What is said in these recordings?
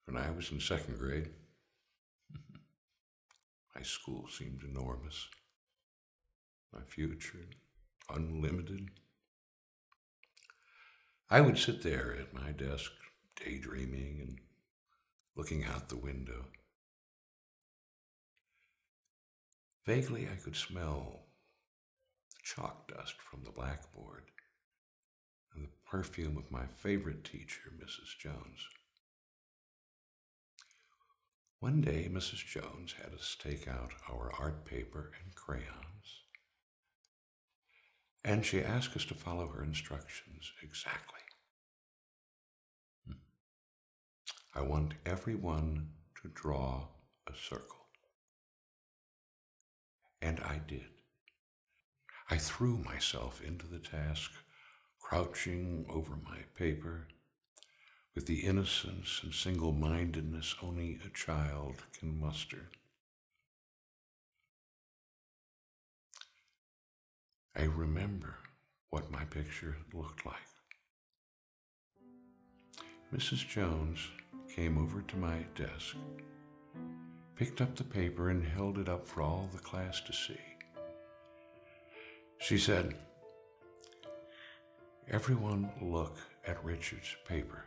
When I was in second grade, my school seemed enormous, my future unlimited. I would sit there at my desk, daydreaming and looking out the window. Vaguely, I could smell the chalk dust from the blackboard and the perfume of my favorite teacher, Mrs. Jones. One day, Mrs. Jones had us take out our art paper and crayons, and she asked us to follow her instructions exactly. I want everyone to draw a circle. And I did. I threw myself into the task, crouching over my paper with the innocence and single-mindedness only a child can muster. I remember what my picture looked like. Mrs. Jones came over to my desk, picked up the paper and held it up for all the class to see. She said, "Everyone look at Richard's paper.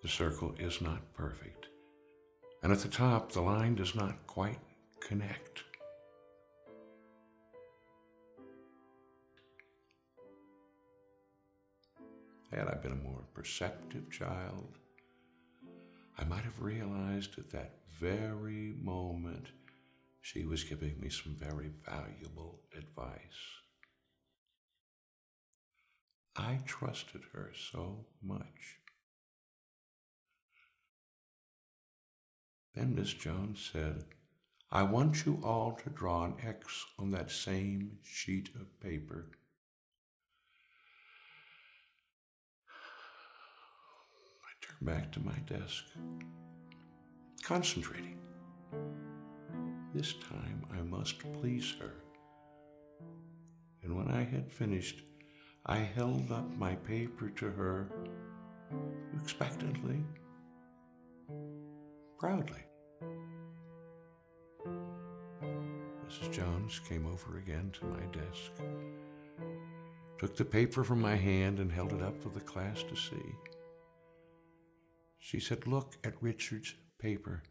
The circle is not perfect, and at the top the line does not quite connect." Had I been a more perceptive child, I might have realized at that very moment she was giving me some very valuable advice. I trusted her so much. Then Miss Jones said, "I want you all to draw an X on that same sheet of paper." I turned back to my desk, concentrating. This time I must please her. And when I had finished, I held up my paper to her expectantly, proudly. Mrs. Jones came over again to my desk, took the paper from my hand and held it up for the class to see. She said, "Look at Richard's paper.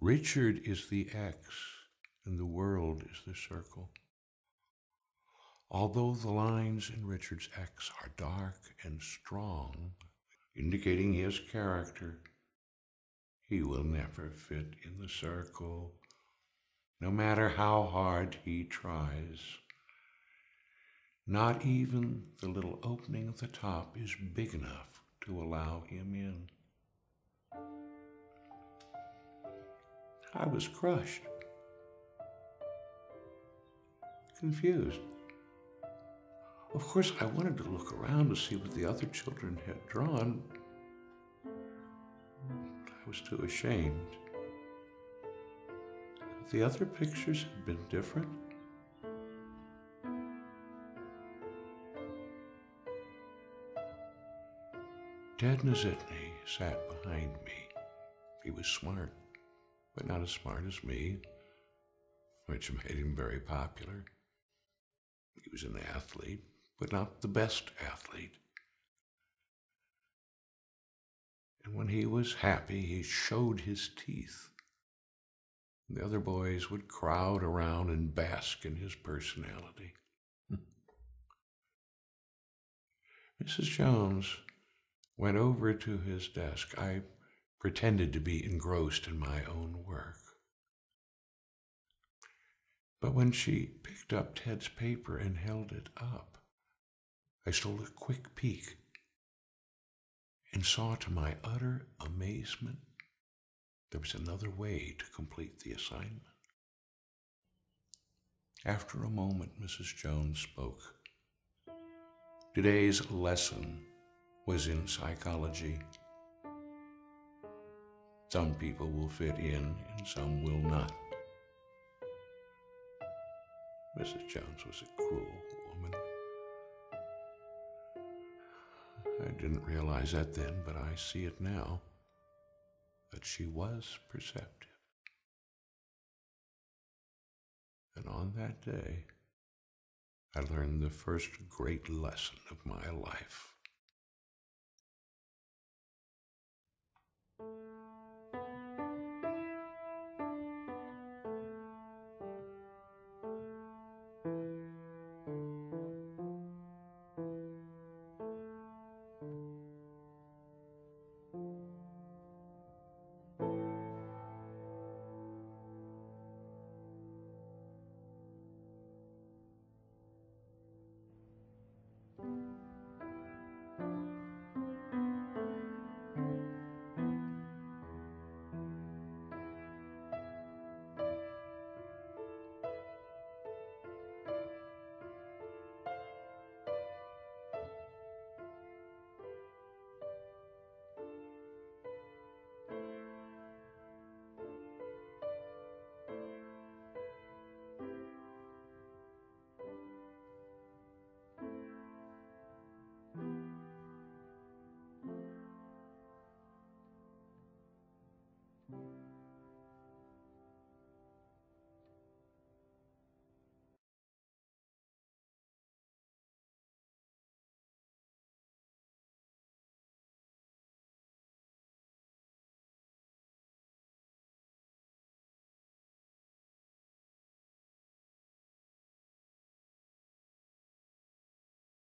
Richard is the X and the world is the circle. Although the lines in Richard's X are dark and strong, indicating his character, he will never fit in the circle, no matter how hard he tries. Not even the little opening at the top is big enough to allow him in." I was crushed, confused. Of course, I wanted to look around to see what the other children had drawn. I was too ashamed. The other pictures had been different. Ted Nazitny sat behind me. He was smart, but not as smart as me, which made him very popular. He was an athlete, but not the best athlete. And when he was happy, he showed his teeth. The other boys would crowd around and bask in his personality. Mrs. Jones went over to his desk. I pretended to be engrossed in my own work. But when she picked up Ted's paper and held it up, I stole a quick peek and saw, to my utter amazement, there was another way to complete the assignment. After a moment, Mrs. Jones spoke. Today's lesson was in psychology. Some people will fit in and some will not. Mrs. Jones was a cruel woman. I didn't realize that then, but I see it now. but she was perceptive. And on that day, I learned the first great lesson of my life.